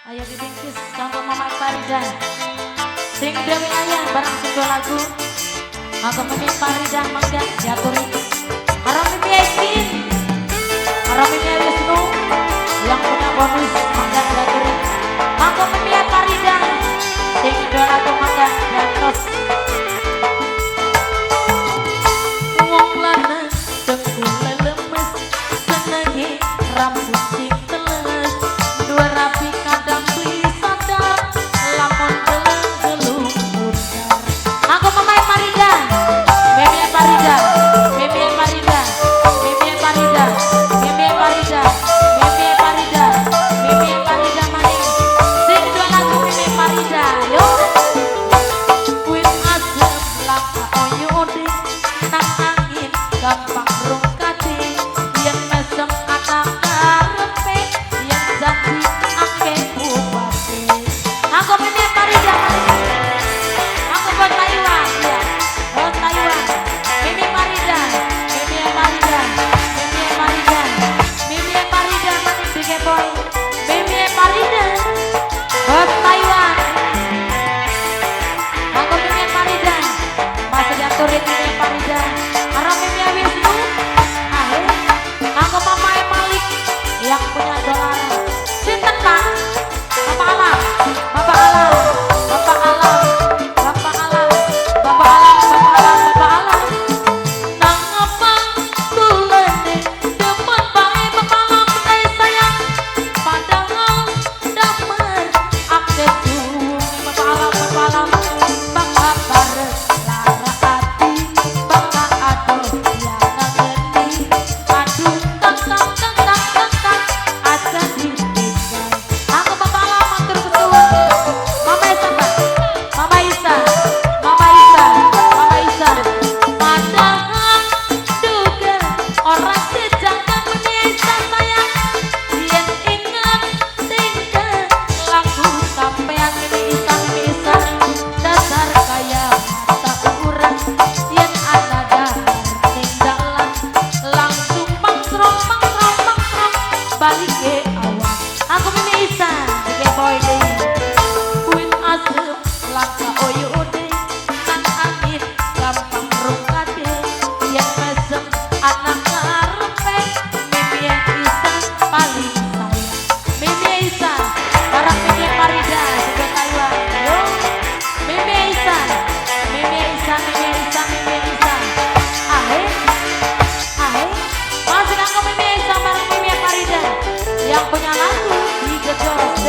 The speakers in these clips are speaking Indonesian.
Ayo dibingkis kanggo Mama Farida. Sing Dewi Ayah barang sing dua lagu. Kanggo Mimi Farida mangga diaturi. Karo Mimi Ekin. Karo Mimi Wisnu yang punya bonus mangga diaturi. Kanggo Mimi Farida. Sing dua lagu mangga diatos. Wong lanang dengkule lemes senenge rambut sing teles. Dua rapi kadang beli sadar lamun gelung-gelung bundar. Aku Mama Farida, Mimi Farida, Mimi Farida, Mimi Farida, Mimi Farida, Mimi Farida, Mimi Farida maning. Sing dua lagu Mimi Farida, yo. Kuit asem laka oyo ode nang angin gampang rungkati yen mesem anak karepe yen janji ake bupati. Aku Mimi Farida maning. Aku buat Taiwan, ya. Buat Taiwan. Mimi Farida, Mimi Farida, Mimi Farida, Mimi Farida maning big boy. Mimi Farida. Buat Taiwan. Aku Mimi Farida. Masih diaturin Mimi Farida. Karena Mimi Wisnu. Akhir. Aku Mama Malik yang punya dolar. Sinten Pak? Bapak Alam. Bapak Alam. Bapak Alam. Bapak Alam. Bapak Alam. Bapak Alam. Bapak Alam. Nang apa tulene demen bae Bapak Alam teh sayang. Padahal damer akeh suwe Bapak Alam. Bapak Alam. Bangga bareng lara ati. Bangga aduh yang ngeni. Aduh tak tak tak tak tak tak. Aja ditinggal. Aku Bapak Alam matur kesuwun. Mama Isa, Pak. Mama Isa. Mama Isa. Mama Isa. Padahal duga orang sejagat Mimi Isa sayang. Yen ingat tinggal lagu sampean Mimi Isa, Mimi Isa. Dasar kaya mata urang. Yen ana damar ning dalan langsung pangsrong pangsrong pangsrong balik ke awak. Aku Mimi Isa, big boy deui. Kuit asem langka oyo ode kan angin gampang rungkade yen mesem anak karepe Mimi Isa paling sayang. Mimi Isa bareng Mimi Farida juga Taiwan. Yo Mimi Isa, Mimi Isa, Mimi Isa, Mimi Isa. Ahe, ahe. Masih aku Mimi Isa bareng Mimi Farida yang punya lagu di Gejos.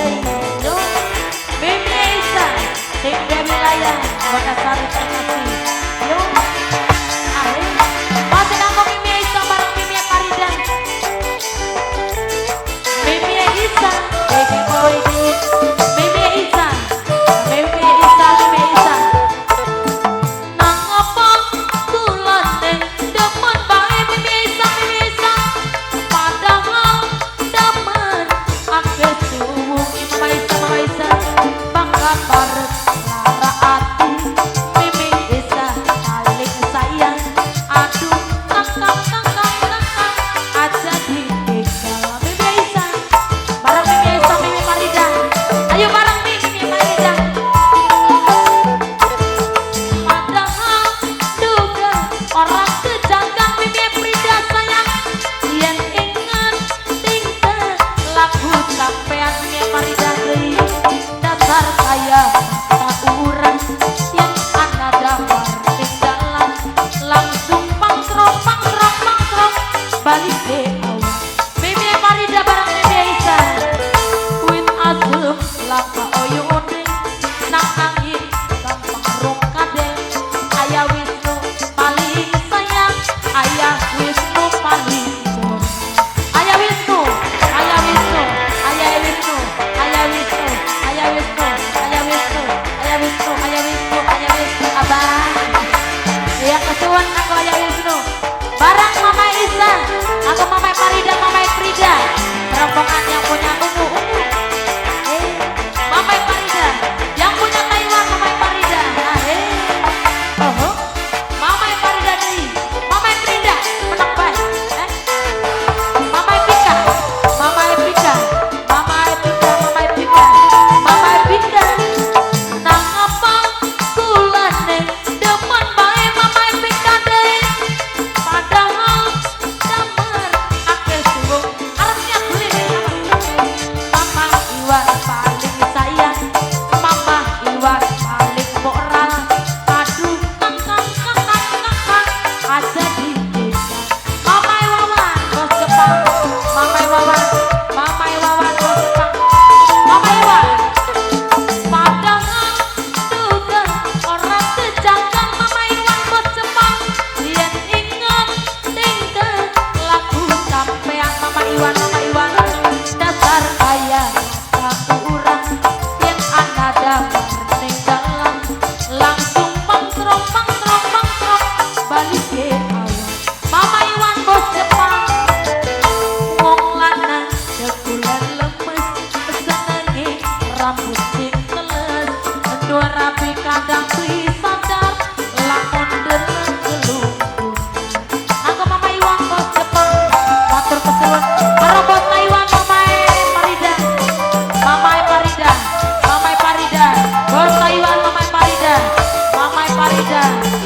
Reza